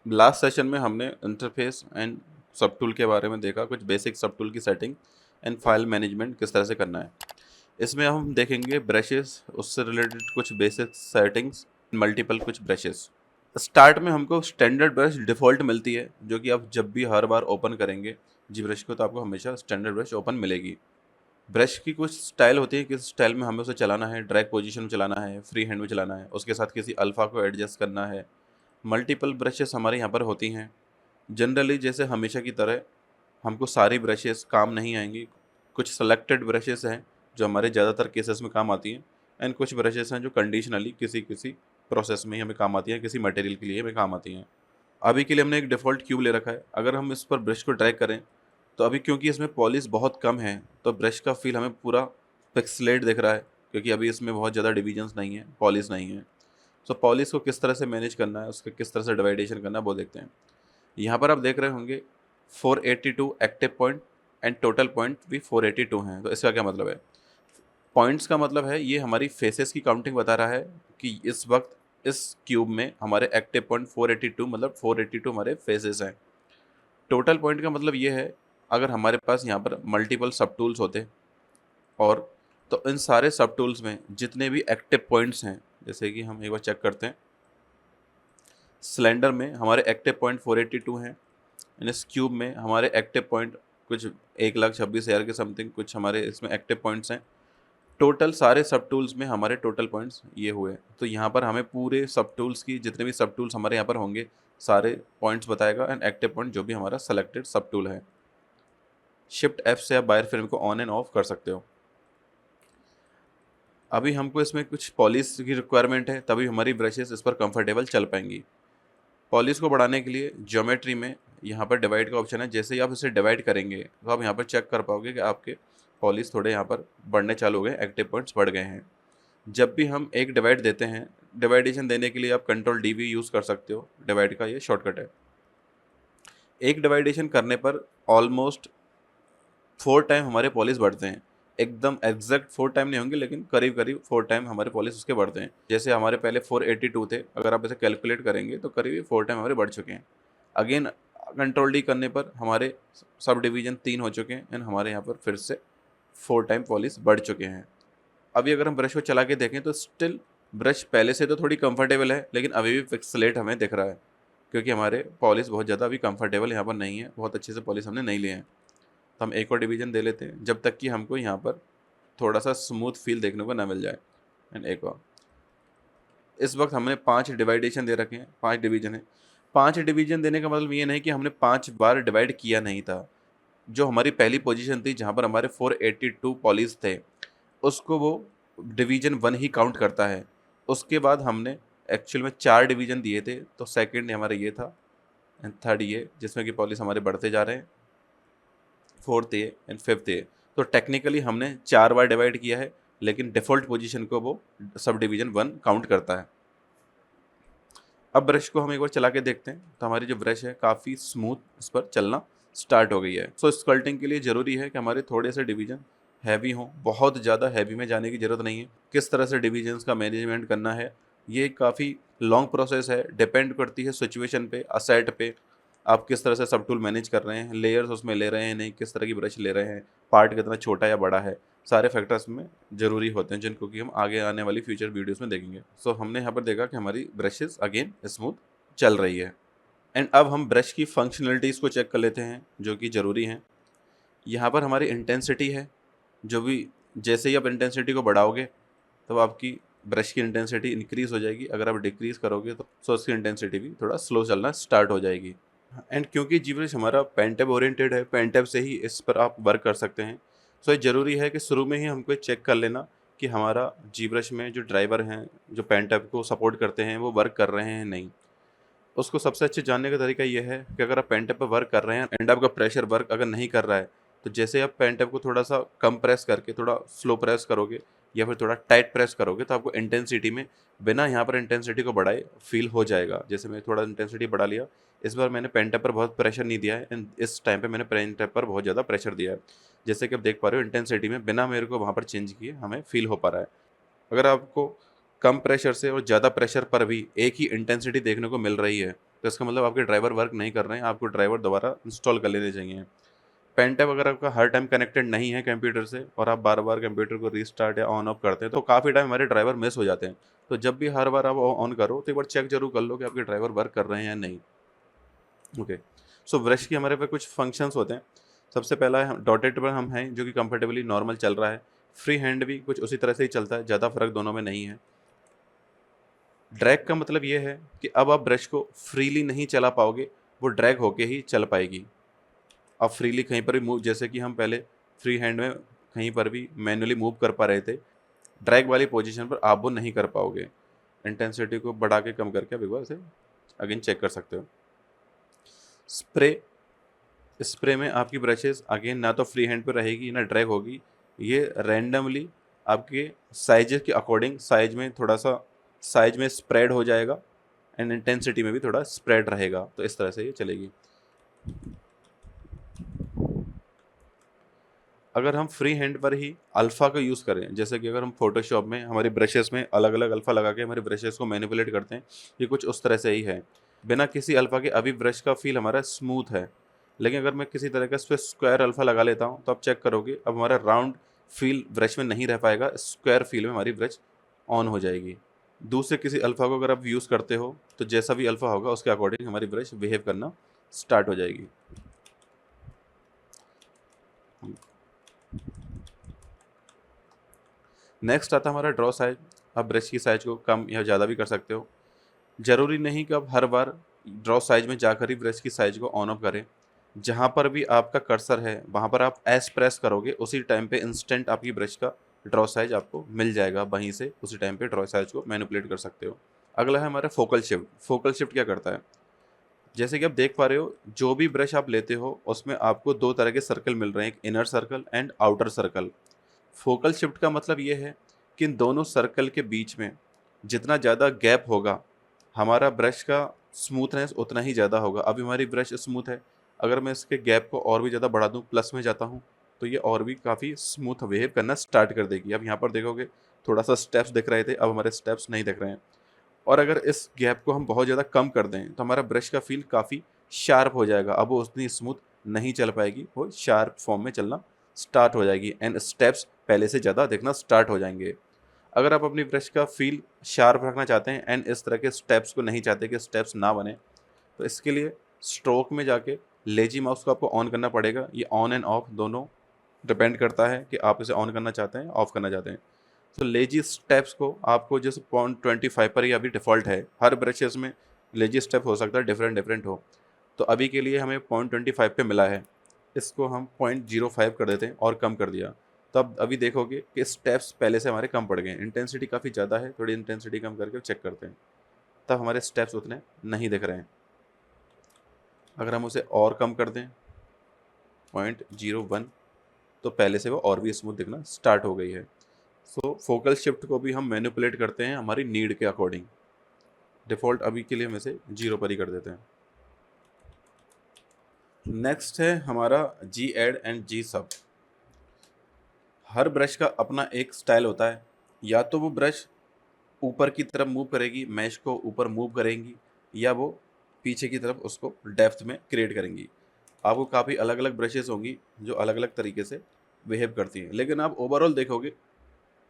Last session में हमने interface and सब टूल के बारे में देखा, कुछ बेसिक सब टूल की सेटिंग एंड फाइल मैनेजमेंट किस तरह से करना है। इसमें हम देखेंगे ब्रशेस, उससे रिलेटेड कुछ बेसिक सेटिंग्स, मल्टीपल कुछ ब्रशेस। स्टार्ट में हमको स्टैंडर्ड ब्रश डिफ़ॉल्ट मिलती है, जो कि आप जब भी हर बार ओपन करेंगे जी ब्रश को तो आपको हमेशा स्टैंडर्ड ब्रश ओपन मिलेगी। ब्रश की कुछ स्टाइल होती है, किस स्टाइल में हमें उसे चलाना है, ड्रैग पोजीशन में चलाना है, फ्री हैंड में चलाना है, उसके साथ किसी अल्फ़ा को एडजस्ट करना है। मल्टीपल ब्रशेस हमारे यहाँ पर होती हैं। जनरली जैसे हमेशा की तरह हमको सारी ब्रशेस काम नहीं आएंगी। कुछ सेलेक्टेड ब्रशेस हैं जो हमारे ज़्यादातर केसेस में काम आती हैं, एंड कुछ ब्रशेस हैं जो कंडीशनली किसी किसी प्रोसेस में ही हमें काम आती हैं, किसी मटेरियल के लिए हमें काम आती हैं। अभी के लिए हमने एक डिफ़ॉल्ट क्यूब ले रखा है। अगर हम इस पर ब्रश को ड्रैग करें तो अभी क्योंकि इसमें पॉलिश बहुत कम है तो ब्रश का फील हमें पूरा पिक्सलेट दिख रहा है, क्योंकि अभी इसमें बहुत ज़्यादा डिविजन्स नहीं है, पॉलिश नहीं है। सो पॉलिश को किस तरह से मैनेज करना है, उसका किस तरह से डिवाइडेशन करना है वो देखते हैं। यहाँ पर आप देख रहे होंगे 482 active point and total point भी 482 हैं। तो इसका क्या मतलब है? पॉइंट्स का मतलब है ये हमारी फेसेस की काउंटिंग बता रहा है कि इस वक्त इस क्यूब में हमारे एक्टिव पॉइंट 482, मतलब 482 हमारे फेसेस हैं। टोटल पॉइंट का मतलब ये है अगर हमारे पास यहाँ पर मल्टीपल सब टूल्स होते और तो इन सारे सब टूल्स में जितने भी एक्टिव पॉइंट्स हैं, जैसे कि हम एक बार चेक करते हैं, सिलेंडर में हमारे एक्टिव पॉइंट 482 हैं, इस क्यूब में हमारे एक्टिव पॉइंट कुछ 1,26,000 के समथिंग कुछ हमारे इसमें एक्टिव पॉइंट्स हैं। टोटल सारे सब टूल्स में हमारे टोटल पॉइंट्स ये हुए। तो यहाँ पर हमें पूरे सब टूल्स की जितने भी सब टूल्स हमारे यहाँ पर होंगे सारे पॉइंट्स बताएगा, एंड एक्टिव पॉइंट जो भी हमारा सेलेक्टेड सब टूल है। शिफ्ट F से आप बायर फ्रेम को ऑन एंड ऑफ कर सकते हो। अभी हमको इसमें कुछ पॉलिश की रिक्वायरमेंट है, तभी हमारी ब्रशेस इस पर कंफर्टेबल चल पाएंगी। पॉलिश को बढ़ाने के लिए ज्योमेट्री में यहाँ पर डिवाइड का ऑप्शन है। जैसे ही आप इसे डिवाइड करेंगे तो आप यहाँ पर चेक कर पाओगे कि आपके पॉलिश थोड़े यहाँ पर बढ़ने चालू हो गए, एक्टिव पॉइंट्स बढ़ गए हैं। जब भी हम एक डिवाइड देते हैं, डिवाइडेशन देने के लिए आप कंट्रोल डी भी यूज़ कर सकते हो, डिवाइड का ये शॉर्टकट है। एक डिवाइडेशन करने पर ऑलमोस्ट 4 टाइम हमारे पॉलिश बढ़ते हैं। एकदम एग्जैक्ट 4 टाइम नहीं होंगे, लेकिन करीब करीब 4 टाइम हमारे पॉलिश उसके बढ़ते हैं। जैसे हमारे पहले 482 थे, अगर आप इसे कैलकुलेट करेंगे तो करीब 4 टाइम हमारे बढ़ चुके हैं। अगेन कंट्रोल डी करने पर हमारे सब डिवीजन 3 हो चुके हैं, एंड हमारे यहाँ पर फिर से 4 टाइम पॉलिश बढ़ चुके हैं। अभी अगर हम ब्रश को चला के देखें तो स्टिल ब्रश पहले से तो थोड़ी कंफर्टेबल है, लेकिन अभी भी पिक्सलेट हमें दिख रहा है, क्योंकि हमारे पॉलिश बहुत ज़्यादा अभी कंफर्टेबल यहाँ पर नहीं है, बहुत अच्छे से पॉलिश हमने नहीं लिए हैं। तो हम एक और डिवीजन दे लेते हैं जब तक कि हमको यहाँ पर थोड़ा सा स्मूथ फील देखने को ना मिल जाए। एंड एक और इस वक्त हमने 5 डिवाइडेशन दे रखे हैं, 5 डिवीजन है। 5 डिवीजन देने का मतलब ये नहीं कि हमने 5 बार डिवाइड किया नहीं था। जो हमारी पहली पोजीशन थी जहाँ पर हमारे 482 पॉलिश थे, उसको वो डिवीजन 1 ही काउंट करता है। उसके बाद हमने एक्चुअल में 4 डिवीजन दिए थे, तो सेकंड हमारा ये था एंड थर्ड ये, जिसमें कि पॉलिश हमारे बढ़ते जा रहे हैं, फोर्थ ये एंड फिफ्थ ये। तो टेक्निकली हमने 4 बार डिवाइड किया है, लेकिन डिफ़ॉल्ट पोजीशन को वो सब डिवीजन 1 काउंट करता है। अब ब्रश को हम एक बार चला के देखते हैं तो हमारी जो ब्रश है काफ़ी स्मूथ इस पर चलना स्टार्ट हो गई है। सो स्कल्टिंग के लिए ज़रूरी है कि हमारे थोड़े से डिवीजन हैवी हों, बहुत ज़्यादा हैवी में जाने की ज़रूरत नहीं है। किस तरह से डिवीजन्स का मैनेजमेंट करना है ये काफ़ी लॉन्ग प्रोसेस है, डिपेंड करती है सिचुएशन पे, असेट पे, आप किस तरह से सब टूल मैनेज कर रहे हैं, लेयर्स उसमें ले रहे हैं नहीं, किस तरह की ब्रश ले रहे हैं, पार्ट कितना छोटा या बड़ा है, सारे फैक्टर्स में ज़रूरी होते हैं, जिनको कि हम आगे आने वाली फ्यूचर वीडियोस में देखेंगे। सो हमने यहाँ पर देखा कि हमारी ब्रशेस अगेन स्मूथ चल रही है। एंड अब हम ब्रश की फंक्शनलिटीज़ को चेक कर लेते हैं जो कि ज़रूरी हैं। यहाँ पर हमारी इंटेंसिटी है, जो भी जैसे ही आप इंटेंसिटी को बढ़ाओगे तो आपकी ब्रश की इंटेंसिटी इंक्रीज़ हो जाएगी। अगर आप डिक्रीज़ करोगे तो उसकी इंटेंसिटी भी थोड़ा स्लो चलना स्टार्ट हो जाएगी। एंड क्योंकि जी ब्रश हमारा पेन टैब ओरिएंटेड है, पेन टैब से ही इस पर आप वर्क कर सकते हैं। सो ये ज़रूरी है कि शुरू में ही हमको चेक कर लेना कि हमारा जी ब्रश में जो ड्राइवर हैं जो पेन टैब को सपोर्ट करते हैं वो वर्क कर रहे हैं नहीं। उसको सबसे अच्छे जानने का तरीका ये है कि अगर आप पेन टैब पर वर्क कर रहे हैं एंड आपका प्रेशर वर्क अगर नहीं कर रहा है, तो जैसे आप पेन टैब को थोड़ा सा कम प्रेस करके थोड़ा स्लो प्रेस करोगे या फिर थोड़ा टाइट प्रेस करोगे तो आपको इंटेंसिटी में बिना यहाँ पर इंटेंसिटी को बढ़ाए फील हो जाएगा। जैसे मैं थोड़ा इंटेंसिटी बढ़ा लिया, इस बार मैंने पेन टैब पर बहुत प्रेशर नहीं दिया है एंड इस टाइम पे मैंने पेन टैब पर बहुत ज़्यादा प्रेशर दिया है। जैसे कि आप देख पा रहे हो इंटेंसिटी में बिना मेरे को वहाँ पर चेंज किए हमें फील हो पा रहा है। अगर आपको कम प्रेशर से और ज़्यादा प्रेशर पर भी एक ही इंटेंसिटी देखने को मिल रही है तो इसका मतलब आपके ड्राइवर वर्क नहीं कर रहे हैं, आपको ड्राइवर दोबारा इंस्टॉल कर लेने चाहिए। पेन टैब अगर आपका हर टाइम कनेक्टेड नहीं है कंप्यूटर से और आप बार बार कंप्यूटर को रीस्टार्ट या ऑन ऑफ करते हैं तो काफ़ी टाइम हमारे ड्राइवर मिस हो जाते हैं। तो जब भी हर बार आप ऑन करो तो एक बार चेक जरूर कर लो कि आपके ड्राइवर वर्क कर रहे हैं या नहीं। ओके। सो ब्रश की हमारे पे कुछ फंक्शंस होते हैं। सबसे पहला है डॉटेड पर हम हैं जो कि कंफर्टेबली नॉर्मल चल रहा है। फ्री हैंड भी कुछ उसी तरह से ही चलता है, ज़्यादा फर्क दोनों में नहीं है। ड्रैग का मतलब ये है कि अब आप ब्रश को फ्रीली नहीं चला पाओगे, वो ड्रैग होके ही चल पाएगी। आप फ्रीली कहीं पर भी मूव, जैसे कि हम पहले फ्री हैंड में कहीं पर भी मैनुअली मूव कर पा रहे थे, ड्रैग वाली पोजीशन पर आप वो नहीं कर पाओगे। इंटेंसिटी को बढ़ा के कम करके आप एक बार से अगेन चेक कर सकते हो। स्प्रे, स्प्रे में आपकी ब्रशेस अगेन ना तो फ्री हैंड पे रहेगी ना ड्रैग होगी, ये रैंडमली आपके साइज के अकॉर्डिंग साइज में स्प्रेड हो जाएगा एंड इंटेंसिटी में भी थोड़ा स्प्रेड रहेगा। तो इस तरह से ये चलेगी। अगर हम फ्री हैंड पर ही अल्फ़ा का यूज़ करें, जैसे कि अगर हम फोटोशॉप में हमारी ब्रशेस में अलग अलग अल्फ़ा लगा के हमारे ब्रशेस को मैनिपुलेट करते हैं, ये कुछ उस तरह से ही है। बिना किसी अल्फ़ा के अभी ब्रश का फील हमारा स्मूथ है, लेकिन अगर मैं किसी तरह का इस पर स्क्वायर अल्फ़ा लगा लेता हूँ तो आप चेक करोगे अब हमारा राउंड फील ब्रश में नहीं रह पाएगा, स्क्वायर फील में हमारी ब्रश ऑन हो जाएगी। दूसरे किसी अल्फ़ा को अगर आप यूज़ करते हो तो जैसा भी अल्फ़ा होगा उसके अकॉर्डिंग हमारी ब्रश बिहेव करना स्टार्ट हो जाएगी। नेक्स्ट आता है हमारा ड्रॉ साइज। आप ब्रश की साइज को कम या ज़्यादा भी कर सकते हो। ज़रूरी नहीं कि आप हर बार ड्रॉ साइज में जाकर ही ब्रश की साइज को ऑन ऑफ करें। जहाँ पर भी आपका कर्सर है वहाँ पर आप एस प्रेस करोगे, उसी टाइम पे इंस्टेंट आपकी ब्रश का ड्रॉ साइज आपको मिल जाएगा, वहीं से उसी टाइम पे ड्रॉ साइज को मैनिपुलेट कर सकते हो। अगला है हमारा फोकल शिफ्ट। फोकल शिफ्ट क्या करता है, जैसे कि आप देख पा रहे हो जो भी ब्रश आप लेते हो उसमें आपको दो तरह के सर्कल मिल रहे हैं, एक inner circle and outer circle. Focal shift का मतलब ये है कि इन दोनों सर्कल के बीच में जितना ज़्यादा गैप होगा हमारा ब्रश का स्मूथनेस उतना ही ज़्यादा होगा। अभी हमारी ब्रश स्मूथ है, अगर मैं इसके गैप को और भी ज़्यादा बढ़ा दूँ, प्लस में जाता हूँ, तो ये और भी काफ़ी स्मूथ बिहेव करना स्टार्ट कर देगी। अब यहाँ पर देखोगे थोड़ा सा स्टेप्स दिख रहे थे, अब हमारे स्टेप्स नहीं दिख रहे हैं। और अगर इस गैप को हम बहुत ज़्यादा कम कर दें तो हमारा ब्रश का फील काफ़ी शार्प हो जाएगा। अब वो उतनी स्मूथ नहीं चल पाएगी, वो शार्प फॉर्म में चलना स्टार्ट हो जाएगी एंड स्टेप्स पहले से ज़्यादा दिखना स्टार्ट हो जाएंगे। अगर आप अपनी ब्रश का फील शार्प रखना चाहते हैं एंड इस तरह के स्टेप्स को नहीं चाहते कि स्टेप्स ना बने, तो इसके लिए स्ट्रोक में जाके लेजी माउस को आपको ऑन करना पड़ेगा। ये ऑन एंड ऑफ दोनों डिपेंड करता है कि आप इसे ऑन करना चाहते हैं ऑफ करना चाहते हैं। तो लेजी स्टेप्स को आपको जैसे 0.25 पर ही अभी डिफ़ॉल्ट है, हर ब्रशेस में लेजी स्टेप हो सकता है डिफरेंट डिफरेंट हो, तो अभी के लिए हमें 0.25 पे मिला है, इसको हम 0.05 कर देते हैं और कम कर दिया। तब अभी देखोगे कि स्टेप्स पहले से हमारे कम पड़ गए हैं। इंटेंसिटी काफ़ी ज़्यादा है, थोड़ी इंटेंसिटी कम करके चेक करते हैं, तब हमारे स्टेप्स उतने नहीं दिख रहे हैं। अगर हम उसे और कम कर दें 0.01 तो पहले से वो और भी स्मूथ दिखना स्टार्ट हो गई है। सो फोकल शिफ्ट को भी हम मैनिपुलेट करते हैं हमारी नीड के अकॉर्डिंग। डिफ़ॉल्ट अभी के लिए हम इसे 0 पर ही कर देते हैं। नेक्स्ट है हमारा जी एड एंड जी सब। हर ब्रश का अपना एक स्टाइल होता है, या तो वो ब्रश ऊपर की तरफ मूव करेगी, मैश को ऊपर मूव करेंगी, या वो पीछे की तरफ उसको डेप्थ में क्रिएट करेंगी। आपको काफ़ी अलग अलग ब्रशेस होंगी जो अलग अलग तरीके से बिहेव करती हैं, लेकिन आप ओवरऑल देखोगे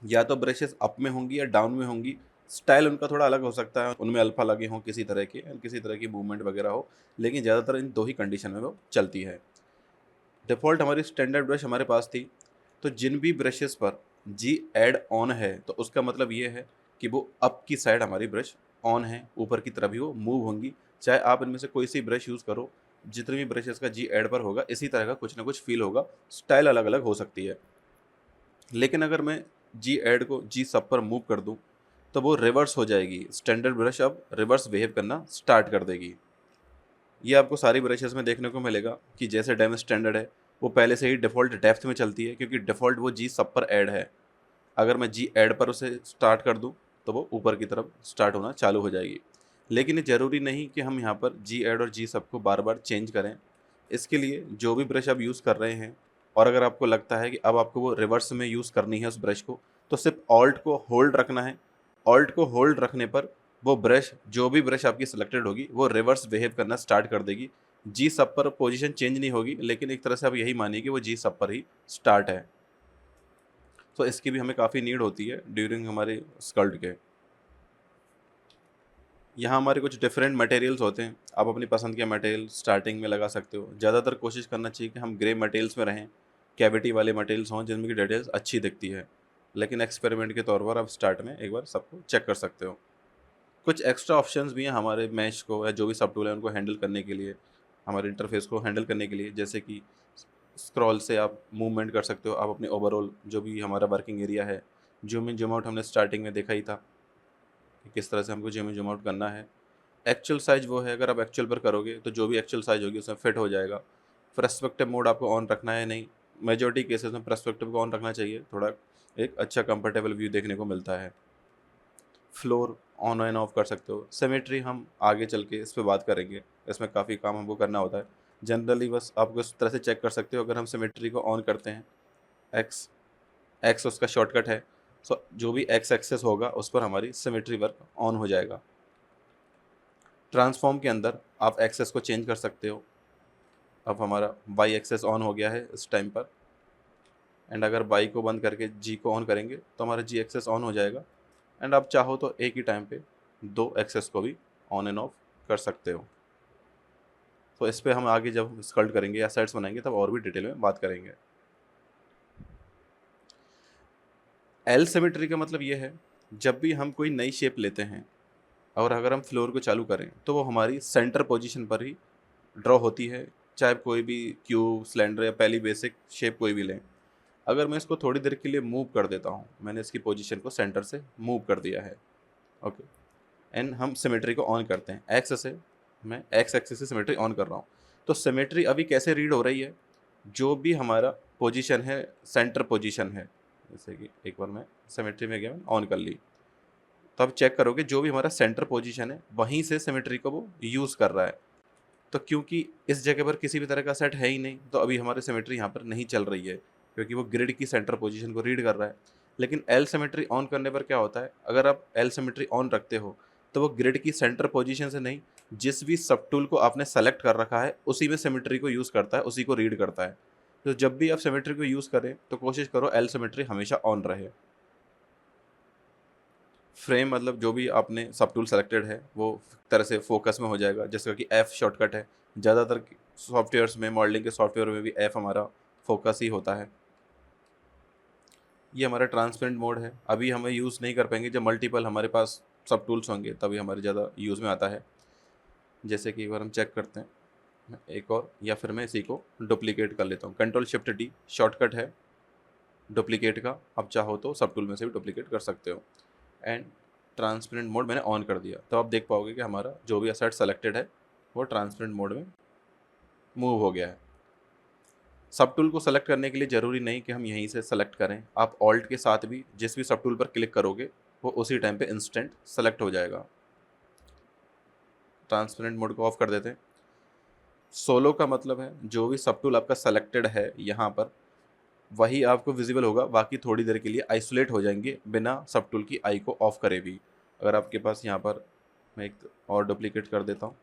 या तो ब्रशेस अप में होंगी या डाउन में होंगी। स्टाइल उनका थोड़ा अलग हो सकता है, उनमें अल्फ़ा लगे हों किसी तरह के, किसी तरह की मूवमेंट वगैरह हो, लेकिन ज़्यादातर इन दो ही कंडीशन में वो चलती है। डिफ़ॉल्ट हमारी स्टैंडर्ड ब्रश हमारे पास थी, तो जिन भी ब्रशेस पर जी एड ऑन है तो उसका मतलब ये है कि वो अप की साइड हमारी ब्रश ऑन है, ऊपर की तरफ ही वो मूव होंगी। चाहे आप इनमें से कोई सी ब्रश यूज़ करो, जितने भी ब्रशेस का जी एड पर होगा इसी तरह का कुछ ना कुछ फील होगा, स्टाइल अलग अलग हो सकती है। लेकिन अगर मैं जी एड को जी सब पर मूव कर दूं तो वो रिवर्स हो जाएगी, स्टैंडर्ड ब्रश अब रिवर्स बिहेव करना स्टार्ट कर देगी। ये आपको सारी ब्रशेस में देखने को मिलेगा कि जैसे डेम स्टैंडर्ड है वो पहले से ही डिफ़ॉल्ट डेप्थ में चलती है, क्योंकि डिफ़ॉल्ट वो जी सब पर ऐड है। अगर मैं जी ऐड पर उसे स्टार्ट कर दूं तो वो ऊपर की तरफ स्टार्ट होना चालू हो जाएगी। लेकिन ये ज़रूरी नहीं कि हम यहाँ पर जी ऐड और जी सब को बार बार चेंज करें। इसके लिए जो भी ब्रश आप यूज़ कर रहे हैं और अगर आपको लगता है कि अब आपको वो रिवर्स में यूज़ करनी है उस ब्रश को, तो सिर्फ ऑल्ट को होल्ड रखना है। ऑल्ट को होल्ड रखने पर वो ब्रश, जो भी ब्रश आपकी सिलेक्टेड होगी वो रिवर्स बिहेव करना स्टार्ट कर देगी। जी सब पर पोजीशन चेंज नहीं होगी, लेकिन एक तरह से आप यही मानिए कि वो जी सब पर ही स्टार्ट है। तो इसकी भी हमें काफ़ी नीड होती है ड्यूरिंग हमारे स्कल्ट के। यहाँ हमारे कुछ डिफरेंट मटेरियल्स होते हैं, आप अपनी पसंद के मटेरियल स्टार्टिंग में लगा सकते हो। ज़्यादातर कोशिश करना चाहिए कि हम ग्रे मटेरियल्स में रहें, कैविटी वाले मटेरियल्स हों जिनमें की डिटेल्स अच्छी दिखती है। लेकिन एक्सपेरिमेंट के तौर पर आप स्टार्ट में एक बार सबको चेक कर सकते हो। कुछ एक्स्ट्रा ऑप्शंस भी हैं हमारे मैश को या जो भी सब टूल है उनको हैंडल करने के लिए, हमारे इंटरफेस को हैंडल करने के लिए, जैसे कि स्क्रॉल से आप मूवमेंट कर सकते हो। आप अपने ओवरऑल जो भी हमारा वर्किंग एरिया है, जूम इन जूम आउट हमने स्टार्टिंग में देखा ही था कि किस तरह से हमको जूम इन जूम आउट करना है। एक्चुअल साइज वो है, अगर आप एक्चुअल पर करोगे तो जो भी एक्चुअल साइज होगी उसमें फिट हो जाएगा। पर्सपेक्टिव मोड आपको ऑन रखना है नहीं, मेजॉरिटी केसेस में पर्सपेक्टिव को ऑन रखना चाहिए, थोड़ा एक अच्छा कंफर्टेबल व्यू देखने को मिलता है। फ्लोर ऑन एंड ऑफ कर सकते हो। सिमेट्री हम आगे चल के इस पे बात करेंगे, इसमें काफ़ी काम हमको करना होता है। जनरली बस आपको इस तरह से चेक कर सकते हो, अगर हम सिमेट्री को ऑन करते हैं, एक्स एक्स उसका शॉर्टकट है, सो जो भी एक्स एक्सेस होगा उस पर हमारी सिमेट्री वर्क ऑन हो जाएगा। ट्रांसफॉर्म के अंदर आप एक्सेस को चेंज कर सकते हो। अब हमारा वाई एक्सेस ऑन हो गया है इस टाइम पर, एंड अगर वाई को बंद करके जी को ऑन करेंगे तो हमारा जी एक्सेस ऑन हो जाएगा। एंड आप चाहो तो एक ही टाइम पे दो एक्सेस को भी ऑन एंड ऑफ कर सकते हो। तो इस पे हम आगे जब स्कल्ट करेंगे या सेट्स बनाएंगे तब और भी डिटेल में बात करेंगे। एल सिमेट्री का मतलब ये है, जब भी हम कोई नई शेप लेते हैं और अगर हम फ्लोर को चालू करें तो वो हमारी सेंटर पोजीशन पर ही ड्रॉ होती है, चाहे कोई भी क्यूब, सिलेंडर या पहली बेसिक शेप कोई भी लें। अगर मैं इसको थोड़ी देर के लिए मूव कर देता हूँ, मैंने इसकी पोजीशन को सेंटर से मूव कर दिया है, ओके, एंड हम सिमेट्री को ऑन करते हैं। एक्स से मैं एक्स एक्सिस से सिमेट्री ऑन कर रहा हूँ, तो सिमेट्री अभी कैसे रीड हो रही है, जो भी हमारा पोजीशन है, सेंटर पोजीशन है, जैसे कि एक बार मैं सिमेट्री में गया, मैंने ऑन कर ली, तो आप चेक करोगे जो भी हमारा सेंटर पोजीशन है वहीं से सिमेट्री को वो यूज़ कर रहा है। तो क्योंकि इस जगह पर किसी भी तरह का सेट है ही नहीं, तो अभी हमारी सिमेट्री यहाँ पर नहीं चल रही है, क्योंकि वो ग्रिड की सेंटर पोजीशन को रीड कर रहा है। लेकिन एल सिमेट्री ऑन करने पर क्या होता है, अगर आप एल सिमेट्री ऑन रखते हो तो वो ग्रिड की सेंटर पोजीशन से नहीं, जिस भी सब टूल को आपने सेलेक्ट कर रखा है उसी में सिमेट्री को यूज़ करता है, उसी को रीड करता है। तो जब भी आप सिमेट्री को यूज़ करें तो कोशिश करो एल सिमेट्री हमेशा ऑन रहे। फ्रेम मतलब जो भी आपने सब टूल सेलेक्टेड है वो तरह से फोकस में हो जाएगा, जैसे कि एफ शॉर्टकट है। ज़्यादातर सॉफ्टवेयर्स में, मॉडलिंग के सॉफ्टवेयर में भी एफ हमारा फोकस ही होता है। ये हमारा ट्रांसपेरेंट मोड है, अभी हमें यूज़ नहीं कर पाएंगे, जब मल्टीपल हमारे पास सब टूल्स होंगे तभी हमारे ज़्यादा यूज़ में आता है। जैसे कि एक बार हम चेक करते हैं एक और, या फिर मैं इसी को डुप्लीकेट कर लेता हूँ। कंट्रोल शिफ्ट डी शॉर्टकट है डुप्लीकेट का, आप चाहो तो सब टूल में से भी डुप्लीकेट कर सकते हो। एंड ट्रांसपेरेंट मोड मैंने ऑन कर दिया, तो आप देख पाओगे कि हमारा जो भी असेट सेलेक्टेड है वो ट्रांसपेरेंट मोड में मूव हो गया है। सब टूल को सेलेक्ट करने के लिए ज़रूरी नहीं कि हम यहीं से सेलेक्ट करें, आप ऑल्ट के साथ भी जिस भी सब टूल पर क्लिक करोगे वो उसी टाइम पे इंस्टेंट सेलेक्ट हो जाएगा। ट्रांसपेरेंट मोड को ऑफ कर देते हैं। सोलो का मतलब है जो भी सब टूल आपका सेलेक्टेड है यहाँ पर वही आपको विजिबल होगा, बाकी थोड़ी देर के लिए आइसोलेट हो जाएंगे बिना सब टूल की आई को ऑफ करे भी। अगर आपके पास यहाँ पर, मैं एक और डुप्लीकेट कर देता हूँ,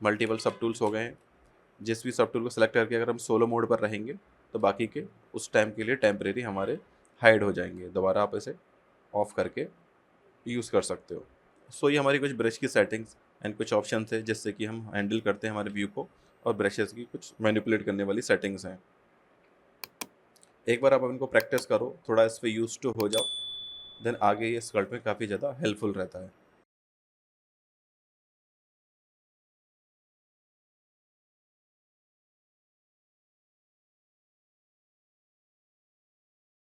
मल्टीपल सब टूल्स हो गए हैं, जिस भी सब टूल को सेलेक्ट करके अगर हम सोलो मोड पर रहेंगे तो बाकी के उस टाइम के लिए टेम्परेरी हमारे हाइड हो जाएंगे, दोबारा आप इसे ऑफ करके यूज़ कर सकते हो। सो ये हमारी कुछ ब्रश की सेटिंग्स एंड कुछ ऑप्शन है जिससे कि हम हैंडल करते हैं हमारे व्यू को, और ब्रशेस की कुछ मैनिपुलेट करने वाली सेटिंग्स हैं। एक बार आप इनको प्रैक्टिस करो, थोड़ा इस पर यूज टू हो जाओ, देन आगे ये स्कल्ट में काफ़ी ज़्यादा हेल्पफुल रहता है।